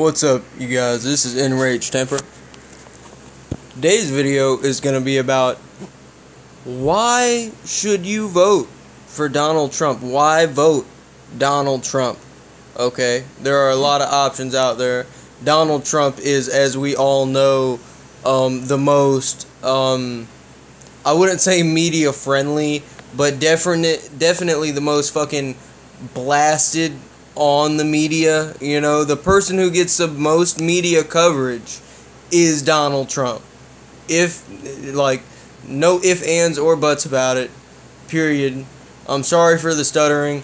What's up, you guys? This is Enraged Temper. Today's video is going to be about why should you vote for Donald Trump? Why vote Donald Trump? Okay, there are a lot of options out there. Donald Trump is, as we all know, the most, I wouldn't say media friendly, but definitely the most fucking blasted on the media. You know, the person who gets the most media coverage is Donald Trump. No ifs, ands, or buts about it. Period. I'm sorry for the stuttering.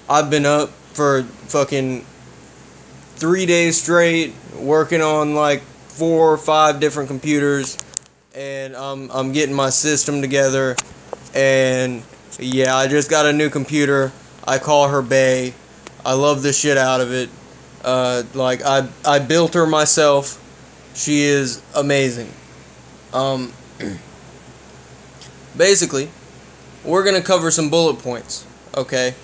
I've been up for fucking 3 days straight working on like 4 or 5 different computers, and I'm getting my system together. And yeah, I just got a new computer. I call her Bay. I love the shit out of it. I built her myself. She is amazing. Basically, we're gonna cover some bullet points, okay?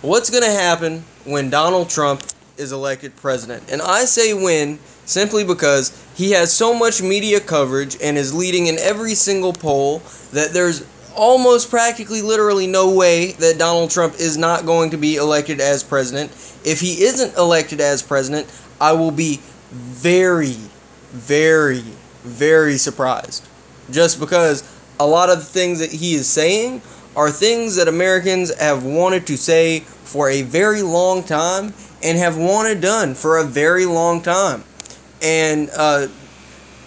What's gonna happen when Donald Trump is elected president? And I say when simply because he has so much media coverage and is leading in every single poll that there's almost practically literally no way that Donald Trump is not going to be elected as president. If he isn't elected as president, I will be very, very, very surprised. Just because a lot of the things that he is saying are things that Americans have wanted to say for a very long time and have wanted done for a very long time. And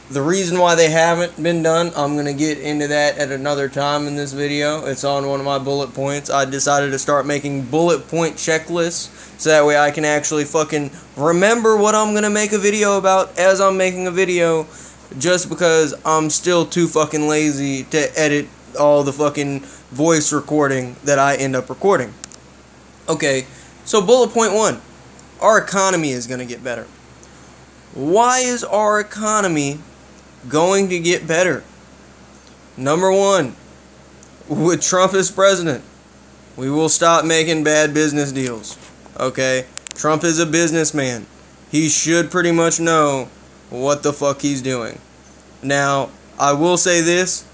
the reason why they haven't been done, I'm going to get into that at another time in this video. It's on one of my bullet points. I decided to start making bullet point checklists so that way I can actually fucking remember what I'm going to make a video about as I'm making a video, just because I'm still too fucking lazy to edit all the fucking voice recording that I end up recording. Okay, so bullet point 1. Our economy is going to get better. Why is our economy going to get better? Number 1, with Trump as president, we will stop making bad business deals. Okay? Trump is a businessman. He should pretty much know what the fuck he's doing. Now, I will say this.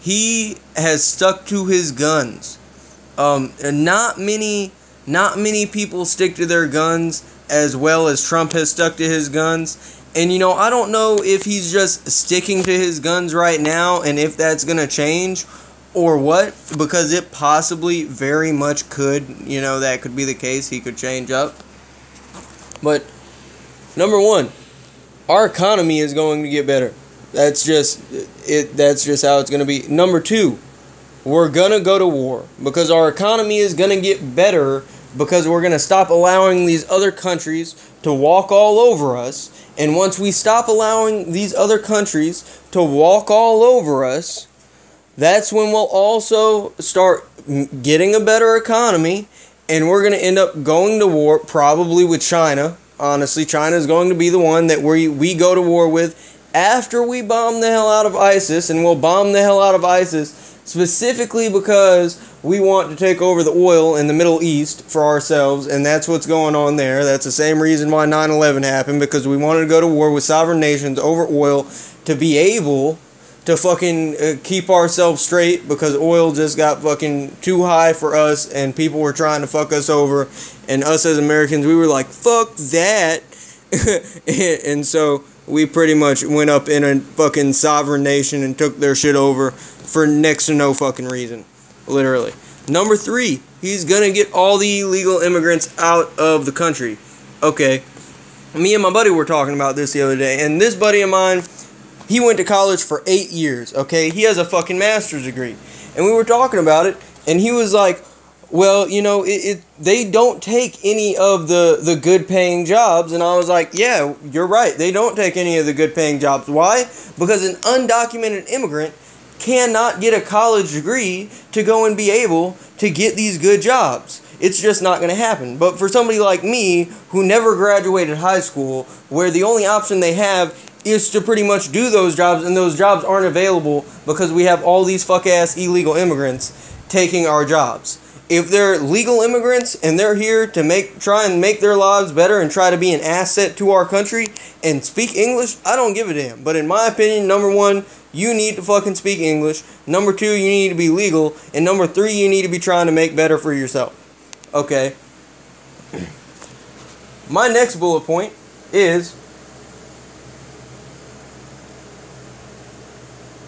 He has stuck to his guns. Not many people stick to their guns as well as Trump has stuck to his guns. And, you know, I don't know if he's just sticking to his guns right now and if that's going to change or what, because it possibly very much could. You know, that could be the case. He could change up. But, number 1, our economy is going to get better. That's just how it's going to be. Number 2, we're going to go to war because our economy is going to get better because we're going to stop allowing these other countries to walk all over us. And once we stop allowing these other countries to walk all over us, that's when we'll also start getting a better economy, and we're going to end up going to war probably with China. Honestly, China is going to be the one that we go to war with after we bomb the hell out of ISIS, and we'll bomb the hell out of ISIS specifically because we want to take over the oil in the Middle East for ourselves, and that's what's going on there. That's the same reason why 9/11 happened, because we wanted to go to war with sovereign nations over oil to be able to fucking keep ourselves straight, because oil just got fucking too high for us, and people were trying to fuck us over, and us as Americans, we were like, fuck that. And so we pretty much went up in a fucking sovereign nation and took their shit over for next to no fucking reason. Literally. Number 3, he's gonna get all the illegal immigrants out of the country. Okay, me and my buddy were talking about this the other day, and this buddy of mine, he went to college for 8 years, okay? He has a fucking master's degree. And we were talking about it, and he was like, well, you know, they don't take any of the good-paying jobs. And I was like, yeah, you're right. They don't take any of the good-paying jobs. Why? Because an undocumented immigrant cannot get a college degree to go and be able to get these good jobs. It's just not going to happen. But for somebody like me, who never graduated high school, where the only option they have is to pretty much do those jobs, and those jobs aren't available because we have all these fuck-ass illegal immigrants taking our jobs. If they're legal immigrants and they're here to try and make their lives better and try to be an asset to our country and speak English, I don't give a damn. But in my opinion, number one, you need to fucking speak English. Number two, you need to be legal. And number three, you need to be trying to make better for yourself. Okay. My next bullet point is,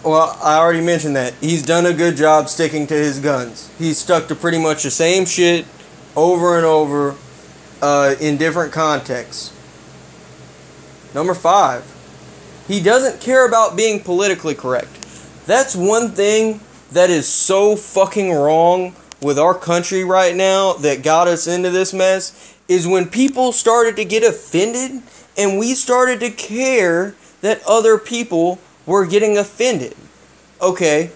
well, I already mentioned that. He's done a good job sticking to his guns. He's stuck to pretty much the same shit over and over in different contexts. Number 5, he doesn't care about being politically correct. That's one thing that is so fucking wrong with our country right now that got us into this mess, is when people started to get offended and we started to care that other people were getting offended. Okay,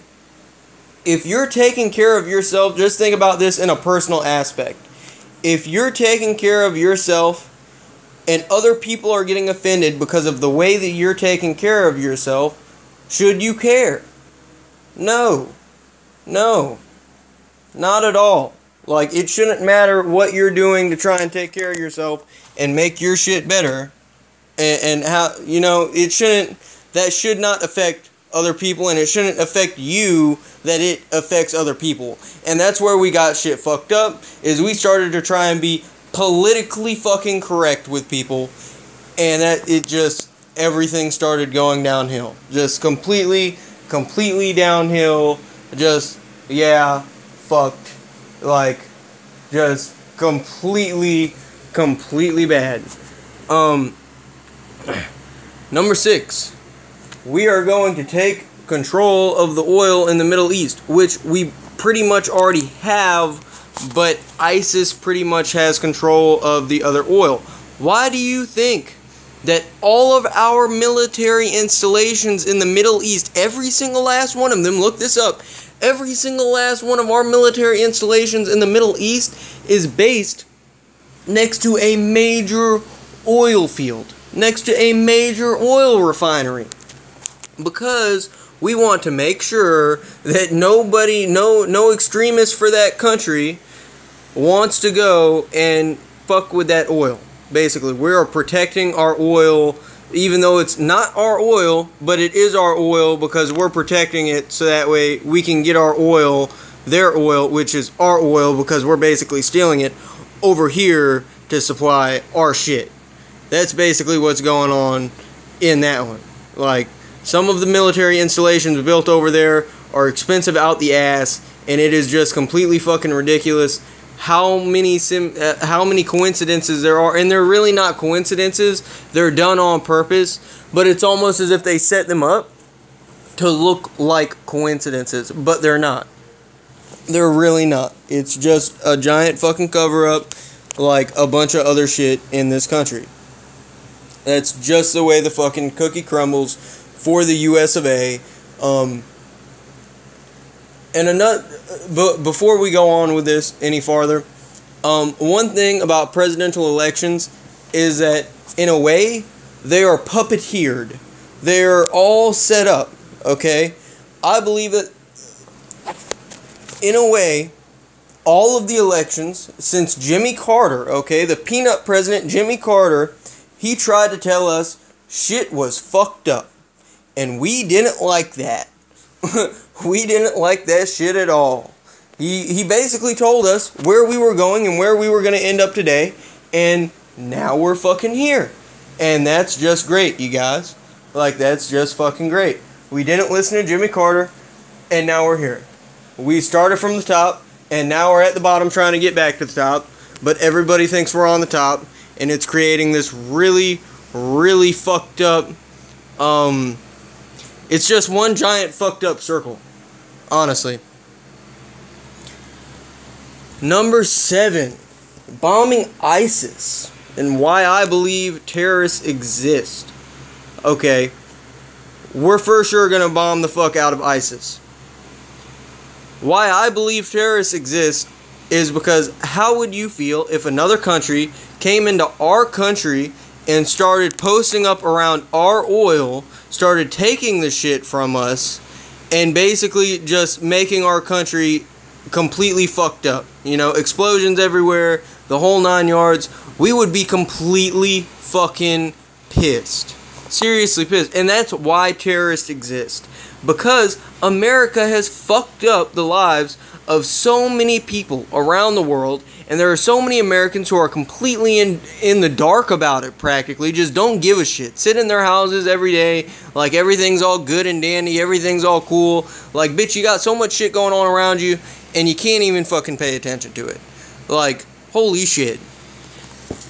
if you're taking care of yourself, just think about this in a personal aspect. If you're taking care of yourself and other people are getting offended because of the way that you're taking care of yourself, should you care? No. No. Not at all. Like, it shouldn't matter what you're doing to try and take care of yourself and make your shit better. And how, you know, that should not affect other people, and it shouldn't affect you that it affects other people. And that's where we got shit fucked up, is we started to try and be politically fucking correct with people, and that it just, everything started going downhill. Just completely downhill. Just, yeah, fucked. Like, just completely bad. Number 6, we are going to take control of the oil in the Middle East, which we pretty much already have, but ISIS pretty much has control of the other oil. Why do you think that all of our military installations in the Middle East, every single last one of them, look this up, every single last one of our military installations in the Middle East is based next to a major oil field, next to a major oil refinery? Because we want to make sure that nobody, no extremist for that country wants to go and fuck with that oil. Basically, we are protecting our oil, even though it's not our oil, but it is our oil because we're protecting it so that way we can get our oil, their oil, which is our oil because we're basically stealing it, over here to supply our shit. That's basically what's going on in that one. Like, some of the military installations built over there are expensive out the ass, and it is just completely fucking ridiculous how many coincidences there are, and they're really not coincidences. They're done on purpose, but it's almost as if they set them up to look like coincidences, but they're not. They're really not. It's just a giant fucking cover-up like a bunch of other shit in this country. That's just the way the fucking cookie crumbles for the US of A. But before we go on with this any farther, one thing about presidential elections is that, in a way, they are puppeteered. They're all set up, okay? I believe that, in a way, all of the elections since Jimmy Carter, okay, the peanut president Jimmy Carter, he tried to tell us shit was fucked up. And we didn't like that. We didn't like that shit at all. He basically told us where we were going and where we were going to end up today. And now we're fucking here. And that's just great, you guys. Like, that's just fucking great. We didn't listen to Jimmy Carter, and now we're here. We started from the top, and now we're at the bottom trying to get back to the top. But everybody thinks we're on the top, and it's creating this really fucked up, it's just one giant fucked up circle, honestly. Number 7, bombing ISIS, and why I believe terrorists exist. Okay, we're for sure gonna bomb the fuck out of ISIS. Why I believe terrorists exist is because how would you feel if another country came into our country and started posting up around our oil, started taking the shit from us, and basically just making our country completely fucked up. You know, explosions everywhere, the whole 9 yards. We would be completely fucking pissed. Seriously pissed. And that's why terrorists exist. Because America has fucked up the lives of so many people around the world, and there are so many Americans who are completely in the dark about it, practically, just don't give a shit. Sit in their houses every day, like everything's all good and dandy, everything's all cool. Like, bitch, you got so much shit going on around you, and you can't even fucking pay attention to it. Like, holy shit.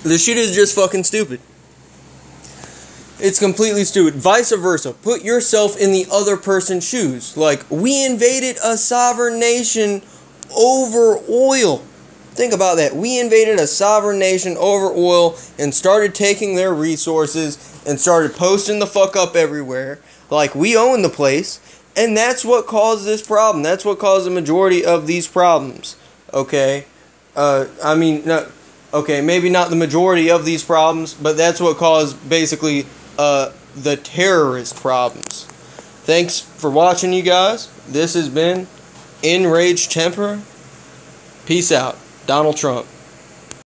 This shit is just fucking stupid. It's completely stupid. Vice versa. Put yourself in the other person's shoes. Like, we invaded a sovereign nation over oil. Think about that. We invaded a sovereign nation over oil and started taking their resources and started posting the fuck up everywhere. Like, we own the place. And that's what caused this problem. That's what caused the majority of these problems. Okay? Okay, maybe not the majority of these problems, but that's what caused, basically, the terrorist problems. Thanks for watching, you guys. This has been Enraged Temper. Peace out. Donald Trump.